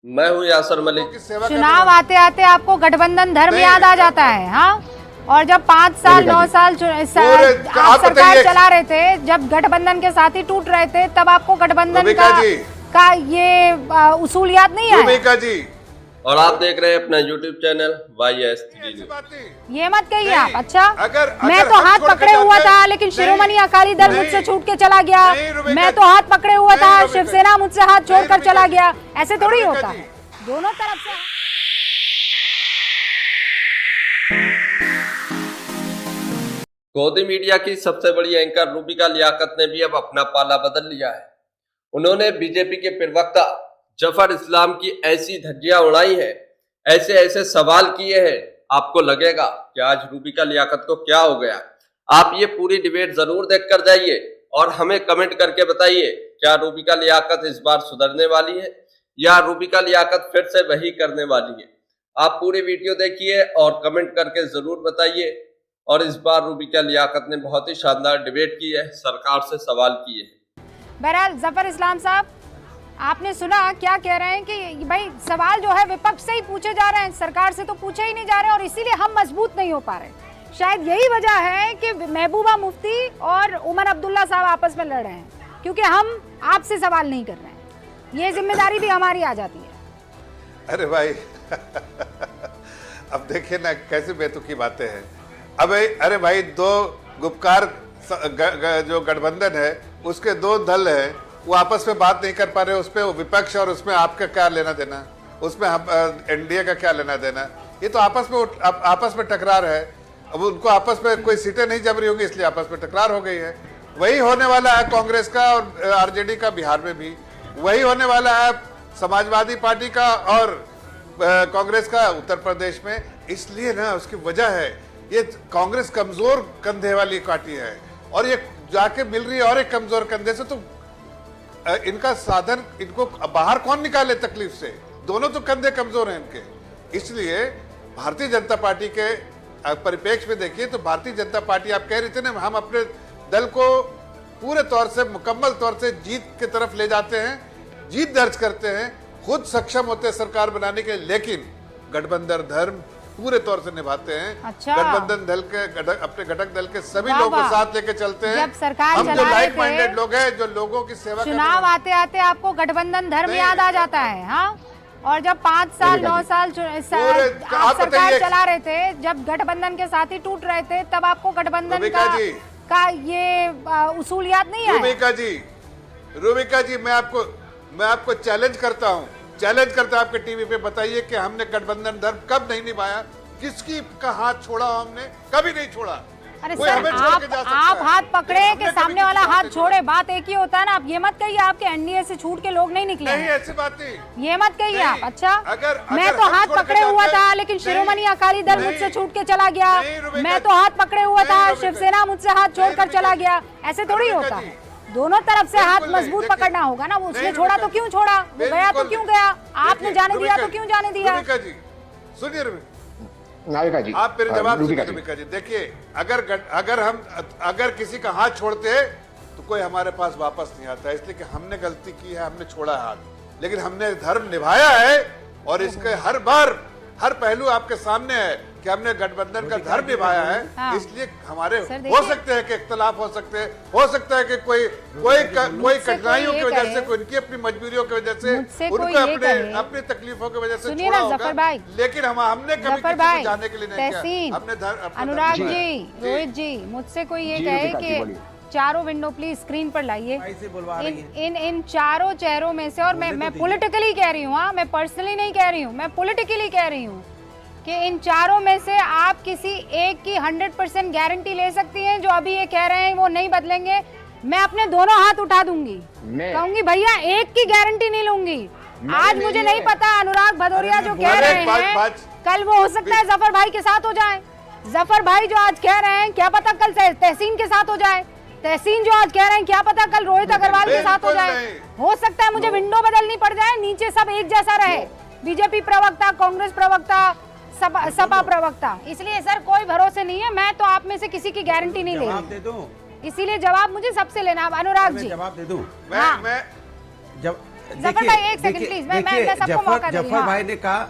मैं हूँ यासर मलिक। चुनाव आते आते आपको गठबंधन धर्म याद आ जाता है, हाँ? और जब 5 साल 9 साल आप सरकार चला रहे थे, जब गठबंधन के साथी टूट रहे थे, तब आपको गठबंधन का ये उसूल याद नहीं है? और आप देख रहे हैं अपना YouTube चैनल YS ये मत कहिए आप। अच्छा, मैं तो हाथ पकड़े हुआ था लेकिन शिरोमणि अकाली दल मुझसे छूट के चला गया। मैं तो हाथ पकड़े हुआ था, शिवसेना मुझसे हाथ छोड़कर चला गया। ऐसे थोड़ी होता है, दोनों तरफ से। गोदी मीडिया की सबसे बड़ी एंकर रूबिका लियाकत ने भी अब अपना पाला बदल लिया है। उन्होंने बीजेपी के प्रवक्ता जफर इस्लाम की ऐसी धज्जियां उड़ाई है, ऐसे ऐसे सवाल किए हैं, आपको लगेगा कि आज रूबिका लियाकत को क्या हो गया। आप ये पूरी डिबेट जरूर देख कर जाइए और हमें कमेंट करके बताइए, क्या रूबिका लियाकत इस बार सुधरने वाली है या रूबिका लियाकत फिर से वही करने वाली है। आप पूरी वीडियो देखिए और कमेंट करके जरूर बताइए। और इस बार रूबिका लियाकत ने बहुत ही शानदार डिबेट की है, सरकार से सवाल किए हैं। बहरहाल जफर इस्लाम साहब, आपने सुना क्या कह रहे हैं कि भाई सवाल जो है विपक्ष से ही पूछे जा रहे हैं, सरकार से तो पूछे ही नहीं जा रहे और इसीलिए हम मजबूत नहीं हो पा रहे। शायद यही वजह है कि महबूबा मुफ्ती और उमर अब्दुल्ला साहब आपस में लड़ रहे हैं, क्योंकि हम आपसे सवाल नहीं कर रहे हैं। ये जिम्मेदारी भी हमारी आ जाती है। अरे भाई अब देखिए ना कैसे बेतुकी बातें हैं। अब अरे भाई, दो गुपकार जो गठबंधन है उसके दो दल है, वो आपस में बात नहीं कर पा रहे। उसमें विपक्ष और उसमें आपका क्या लेना देना, उसमें हम एनडीए का क्या लेना देना। ये तो आपस में टकरार है। अब उनको आपस में कोई सीटें नहीं जम रही होंगी, इसलिए आपस में टकरार हो गई है। वही होने वाला है कांग्रेस का और आरजेडी का बिहार में भी, वही होने वाला है समाजवादी पार्टी का और कांग्रेस का उत्तर प्रदेश में। इसलिए ना उसकी वजह है, ये कांग्रेस कमजोर कंधे वाली पार्टी है और ये जाके मिल रही है और एक कमजोर कंधे से। तो इनका साधन, इनको बाहर कौन निकाले तकलीफ से? दोनों तो कंधे कमजोर हैं इनके। इसलिए भारतीय जनता पार्टी के परिप्रेक्ष्य में देखिए तो भारतीय जनता पार्टी, आप कह रहे थे ना, हम अपने दल को पूरे तौर से, मुकम्मल तौर से जीत की तरफ ले जाते हैं, जीत दर्ज करते हैं, खुद सक्षम होते हैं सरकार बनाने के, लेकिन गठबंधन धर्म पूरे तौर से निभाते हैं। अच्छा। गठबंधन दल के अपने घटक दल के सभी लोगों को साथ लेके चलते हैं। जब सरकार हम जो लाइक माइंडेड लोग हैं, जो लोगों की सेवा, चुनाव आते आते आपको गठबंधन धर्म याद आ जाता है, हाँ? और जब 5 साल 9 साल आप सरकार चला रहे थे, जब गठबंधन के साथी टूट रहे थे, तब आपको गठबंधन का ये उसूल याद नहीं है? रूबिका जी, मैं आपको चैलेंज करता हूँ, आपके टीवी पे बताइए कि हमने गठबंधन धर्म कब नहीं निभाया, किसकी का हाथ छोड़ा हमने? कभी नहीं छोड़ा। अरे सर, आप हाथ पकड़े कि सामने वाला हाथ छोड़े, बात एक ही होता है ना। आप ये मत कहिए आपके एनडीए से छूट के लोग नहीं निकले। नहीं, ऐसी बात नहीं, ये मत कहिए आप। अच्छा, मैं तो हाथ पकड़े हुआ था लेकिन शिरोमणि अकाली दल मुझसे छूट के चला गया। मैं तो हाथ पकड़े हुआ था, शिवसेना मुझसे हाथ छोड़कर चला गया। ऐसे थोड़ी होता है, दोनों तरफ से हाथ मजबूत पकड़ना होगा ना। वो उसने छोड़ा तो क्यों छोड़ा, वो गया तो क्यों गया, आपने जाने दिया तो क्यों जाने दिया? सुनिए नाविका जी, आप मेरे जवाब सुनिए। रूबिका जी, देखिए, अगर किसी का हाथ छोड़ते हैं तो कोई हमारे पास वापस नहीं आता, इसलिए कि हमने गलती की है, हमने छोड़ा हाथ, लेकिन हमने धर्म निभाया है। और इसके हर पहलू आपके सामने है कि हमने गठबंधन का धर्म निभाया है। हाँ। इसलिए हमारे हो सकते हैं कि इख्तलाफ हो सकते हैं, हो सकता है कि कोई कठिनाइयों की वजह से, उनकी अपनी मजबूरियों की वजह से, उनको अपनी तकलीफों की वजह से छोड़ा होगा, लेकिन हमने कभी किसी को जाने के लिए नहीं किया। हमने अनुराग जी, रोहित जी, मुझसे कोई ये कहे कि चारों विंडो प्लीज स्क्रीन पर लाइए। इन चारों चेहरों में से, और मैं पॉलिटिकली कह रही हूँ, हाँ, मैं पर्सनली नहीं कह रही हूँ, मैं पॉलिटिकली कह रही हूँ कि इन चारों में से आप किसी एक की 100% गारंटी ले सकती हैं जो अभी ये कह रहे हैं वो नहीं बदलेंगे? मैं अपने दोनों हाथ उठा दूंगी, कहूंगी भैया एक की गारंटी नहीं लूंगी। आज मुझे नहीं पता अनुराग भदौरिया जो कह रहे हैं, कल वो हो सकता है जफर भाई के साथ हो जाए। जफर भाई जो आज कह रहे हैं, क्या पता कल तहसीन के साथ हो जाए। तहसीन जो आज कह रहे हैं, क्या पता कल रोहित अग्रवाल के साथ हो जाए। हो सकता है मुझे विंडो बदलनी पड़ जाए, नीचे सब एक जैसा रहे, बीजेपी प्रवक्ता, कांग्रेस प्रवक्ता, सपा प्रवक्ता। इसलिए सर कोई भरोसे नहीं है। मैं तो आप में से किसी की गारंटी नहीं ले रही, इसीलिए जवाब मुझे सबसे लेना। अब अनुराग जी जवाब दे दूं? मैं जफर भाई एक सेकंड प्लीज, मैं सबको मौका दे रही हूं। जफर भाई ने कहा,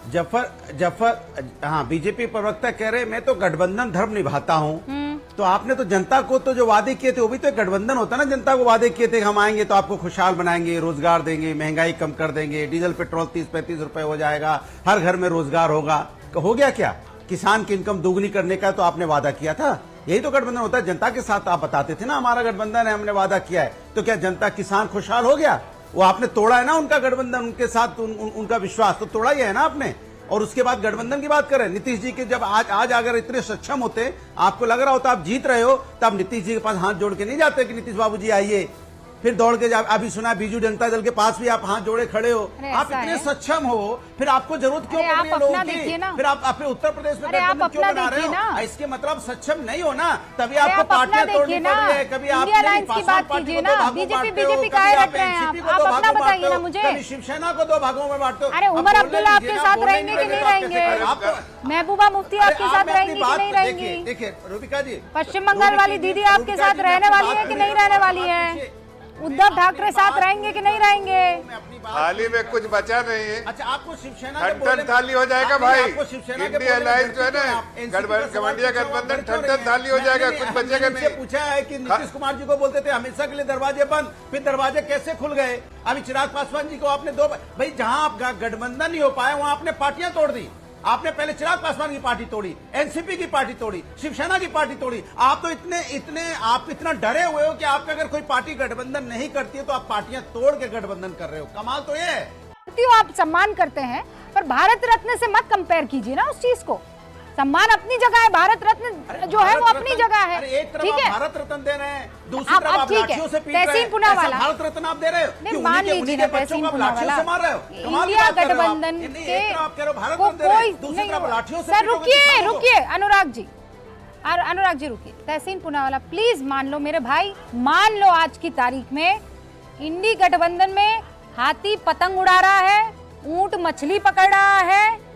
जफर हाँ, बीजेपी प्रवक्ता कह रहे मैं तो गठबंधन धर्म निभाता हूँ। तो आपने तो जनता को तो जो वादे किए थे वो भी तो एक गठबंधन होता ना, जनता को वादे किए थे हम आएंगे तो आपको खुशहाल बनाएंगे, रोजगार देंगे, महंगाई कम कर देंगे, डीजल पेट्रोल 30-35 रुपए हो जाएगा, हर घर में रोजगार होगा। हो गया क्या? किसान की इनकम दोगुनी करने का तो आपने वादा किया था। यही तो गठबंधन होता है, जनता के साथ आप बताते थे ना हमारा गठबंधन है, हमने वादा किया है। तो क्या जनता किसान खुशहाल हो गया? वो आपने तोड़ा है ना उनका गठबंधन, उनके साथ उनका विश्वास तो तोड़ा ही है ना आपने। और उसके बाद गठबंधन की बात करें, नीतीश जी के जब आज अगर इतने सक्षम होते, आपको लग रहा होता आप जीत रहे हो, तब नीतीश जी के पास हाथ जोड़ के नहीं जाते कि नीतीश बाबू जी आइए, फिर दौड़ के अभी सुना बीजू जनता दल के पास भी आप हाथ जोड़े खड़े हो। आप इतने सक्षम हो, फिर आपको जरूरत क्यों पड़ रही है लोगों की? फिर आप अपने उत्तर प्रदेश में गठबंधन क्यों बना रहे हो? इसके मतलब सक्षम नहीं हो ना, तभी आपको पार्टियां तोड़नी पड़ रही है। कभी आप बीजेपी का रख रहे हैं, आप अपना बताइए ना मुझे। शिवसेना को 2 भागों में बांटो। अरे उमर अब्दुल्ला आपके साथ रहेंगे कि नहीं रहेंगे? महबूबा मुफ्ती आपके साथ रहेंगी कि नहीं रहेंगी? देखिए रूबिका जी, पश्चिम बंगाल वाली दीदी आपके साथ रहने वाली है कि नहीं रहने वाली है? उद्धव ठाकरे साथ रहेंगे कि नहीं रहेंगे? थाली में कुछ बचा नहीं है। अच्छा, आपको शिवसेना ठन थाली हो जाएगा भाई। इंडिया अलायंस जो है ना, गठबंधन ठन थाली हो जाएगा, कुछ बचेगा नहीं। पूछा है कि नीतीश कुमार जी को बोलते थे हमेशा के लिए दरवाजे बंद, फिर दरवाजे कैसे खुल गए? अभी चिराग पासवान जी को आपने भाई जहां आप गठबंधन नहीं हो पाए वहां आपने पार्टियां तोड़ दी। आपने पहले चिराग पासवान की पार्टी तोड़ी, एनसीपी की पार्टी तोड़ी, शिवसेना की पार्टी तोड़ी। आप तो आप इतना डरे हुए हो कि आपका अगर कोई पार्टी गठबंधन नहीं करती है तो आप पार्टियां तोड़ के गठबंधन कर रहे हो। कमाल तो ये है। आप सम्मान करते हैं, पर भारत रत्न से मत कंपेयर कीजिए ना उस चीज को। सम्मान अपनी जगह है, भारत रत्न जो है वो अपनी जगह है, ठीक है? भारत रत्न दे रहे हैं, दूसरी तरफ आप लाठियों से पीट रहे हैं। तहसीन पूनावाला भारत रत्न आप दे रहे हो, नहीं मान लीजिए ना तहसीन पूनावाला, इंडिया गठबंधन के कोई सर रुकिए अनुराग जी रुकिए। तहसीन पूनावाला प्लीज मान लो मेरे भाई, मान लो आज की तारीख में इंडी गठबंधन में हाथी पतंग उड़ा रहा है, ऊंट मछली पकड़ रहा है,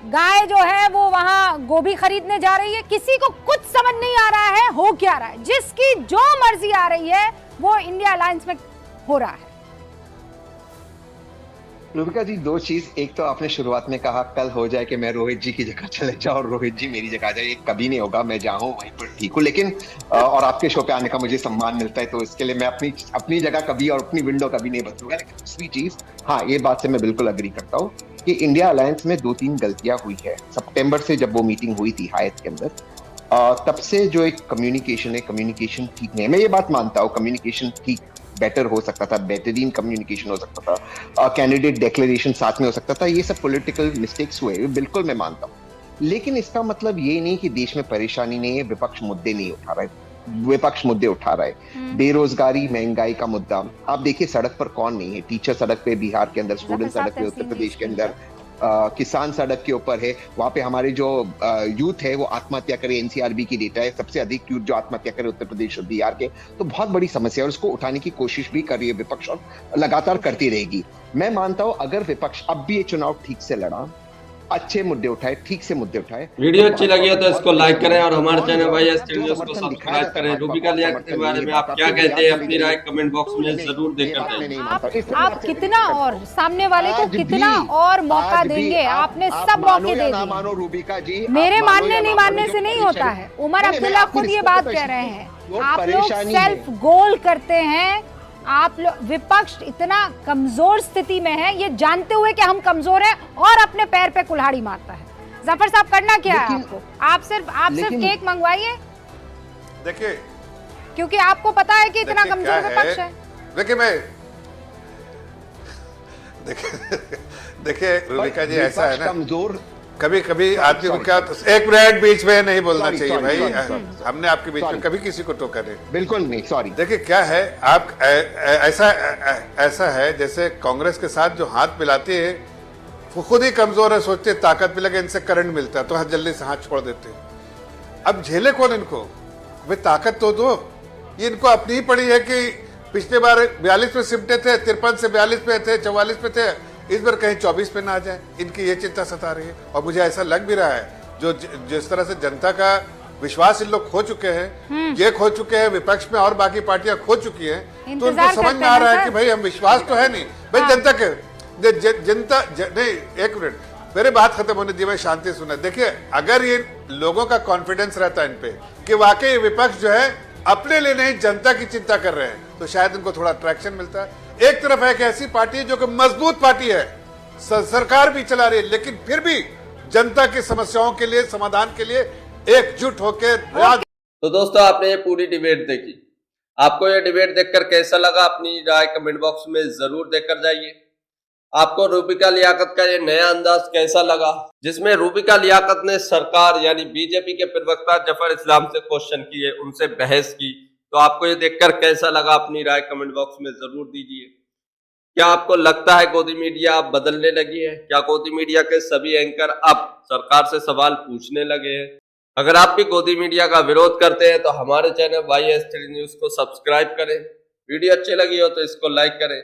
गाय जो है वो वहां गोभी खरीदने जा रही है। किसी को कुछ समझ नहीं आ रहा है हो क्या रहा है। जिसकी जो मर्जी आ रही है वो इंडिया अलायंस में हो रहा है। रूबिका जी, 2 चीज, एक तो आपने शुरुआत में कहा कल हो जाए कि मैं रोहित जी की जगह चले जाऊं और रोहित जी मेरी जगह आ जाए। ये कभी नहीं होगा, मैं जहां हूं वहीं पर ठीक हूं। लेकिन और आपके शो पे आने का मुझे सम्मान मिलता है, तो इसके लिए मैं अपनी जगह कभी और अपनी विंडो कभी नहीं बदलूंगा। लेकिन दूसरी चीज, हाँ, ये बात से मैं बिल्कुल अग्री करता हूँ कि इंडिया अलायंस में 2-3 गलतियां हुई है। सितंबर से जब वो मीटिंग हुई थी हायत के अंदर, तब से जो एक कम्युनिकेशन ठीक नहीं है। मैं ये बात मानता हूँ, कम्युनिकेशन ठीक बेटर हो सकता था, बेहतरीन कम्युनिकेशन हो सकता था, कैंडिडेट डिक्लेरेशन साथ में हो सकता था। ये सब पॉलिटिकल मिस्टेक्स हुए, बिल्कुल मैं मानता हूँ। लेकिन इसका मतलब ये नहीं कि देश में परेशानी नहीं है, विपक्ष मुद्दे नहीं उठा रहा है। विपक्ष मुद्दे उठा रहा है, बेरोजगारी, महंगाई का मुद्दा। आप देखिए सड़क पर कौन नहीं है? टीचर सड़क पे बिहार के अंदर, स्टूडेंट सड़क पे उत्तर प्रदेश के अंदर, किसान सड़क के ऊपर है। वहां पे हमारे जो यूथ है वो आत्महत्या करे, एनसीआरबी की डेटा है, सबसे अधिक यूथ जो आत्महत्या करे उत्तर प्रदेश और बिहार के। तो बहुत बड़ी समस्या है और उसको उठाने की कोशिश भी कर रही है विपक्ष और लगातार करती रहेगी। मैं मानता हूं अगर विपक्ष अब भी ये चुनाव ठीक से लड़ा, अच्छे मुद्दे उठाए, ठीक से मुद्दे उठाए। वीडियो अच्छी लगी है तो इसको लाइक करें और हमारे चैनल भाई एस न्यूज़ को सब्सक्राइब करें। रूबिका लियाकत के बारे में आप क्या कहते हैं? अपनी राय कमेंट बॉक्स में जरूर देकर दें। आप कितना और सामने वाले को कितना और मौका देंगे? आपने सब मौके दे दिए। मानो रूबिका जी, मेरे मानने नहीं मानने से नहीं होता है। उमर अब्दुल्ला खुद ये बात कह रहे हैं। आप लोग सेल्फ गोल करते हैं। आप लोग विपक्ष इतना कमजोर स्थिति में है, ये जानते हुए कि हम कमजोर हैं और अपने पैर पे कुल्हाड़ी मारता है। जफर साहब करना क्या है आपको? आप सिर्फ केक मंगवाइए, देखिए, क्योंकि आपको पता है कि इतना कमजोर विपक्ष है। देखिए रूबिका जी, ऐसा है ना, कमजोर कभी कभी आदमी को क्या, एक मिनट बीच में नहीं बोलना चाहिए भाई। हमने आपके बीच में कभी किसी को टोका नहीं, बिल्कुल नहीं, सॉरी। देखिए क्या है, आप ऐसा है जैसे कांग्रेस के साथ जो हाथ मिलाते हैं वो खुद ही कमजोर है, सोचते ताकत मिलेगा, इनसे करंट मिलता है तो हाथ जल्दी से हाथ छोड़ देते हैं। अब झेले कौन इनको? वे ताकत तो दो। ये इनको अपनी ही पड़ी है कि पिछले बार 42 पे सिमटे थे, 53 से 42 पे थे, 44 पे थे, इस बार कहीं 24 पे ना आ जाए। इनकी ये चिंता सता रही है और मुझे ऐसा लग भी रहा है जो जिस तरह से जनता का विश्वास इन लोग खो चुके हैं, ये खो चुके हैं, विपक्ष में और बाकी पार्टियां खो चुकी हैं, तो उनको इंतजार समझ करते में आ हैं रहा है सर। कि भाई हम विश्वास तो है नहीं भाई जनता के जनता नहीं, एक मिनट मेरे बात खत्म होने दी, मैं शांति सुना। देखिए अगर ये लोगों का कॉन्फिडेंस रहता है इन पे कि वाकई विपक्ष जो है अपने लिए नहीं जनता की चिंता कर रहे हैं, तो शायद इनको थोड़ा ट्रैक्शन मिलता है। एक तरफ है एक ऐसी पार्टी है जो कि मजबूत पार्टी है, सरकार भी चला रही है, लेकिन फिर भी जनता की समस्याओं के लिए समाधान के लिए एकजुट होकर तो दोस्तों आपने ये पूरी डिबेट देखी, आपको ये डिबेट देखकर कैसा लगा अपनी राय कमेंट बॉक्स में जरूर देकर जाइए। आपको रूबिका लियाकत का ये नया अंदाज कैसा लगा, जिसमें रूबिका लियाकत ने सरकार यानी बीजेपी के प्रवक्ता जफर इस्लाम से क्वेश्चन किए, उनसे बहस की, तो आपको ये देखकर कैसा लगा अपनी राय कमेंट बॉक्स में जरूर दीजिए। क्या आपको लगता है गोदी मीडिया अब बदलने लगी है? क्या गोदी मीडिया के सभी एंकर अब सरकार से सवाल पूछने लगे हैं? अगर आप भी गोदी मीडिया का विरोध करते हैं तो हमारे चैनल YS3 न्यूज को सब्सक्राइब करें, वीडियो अच्छी लगी हो तो इसको लाइक करें।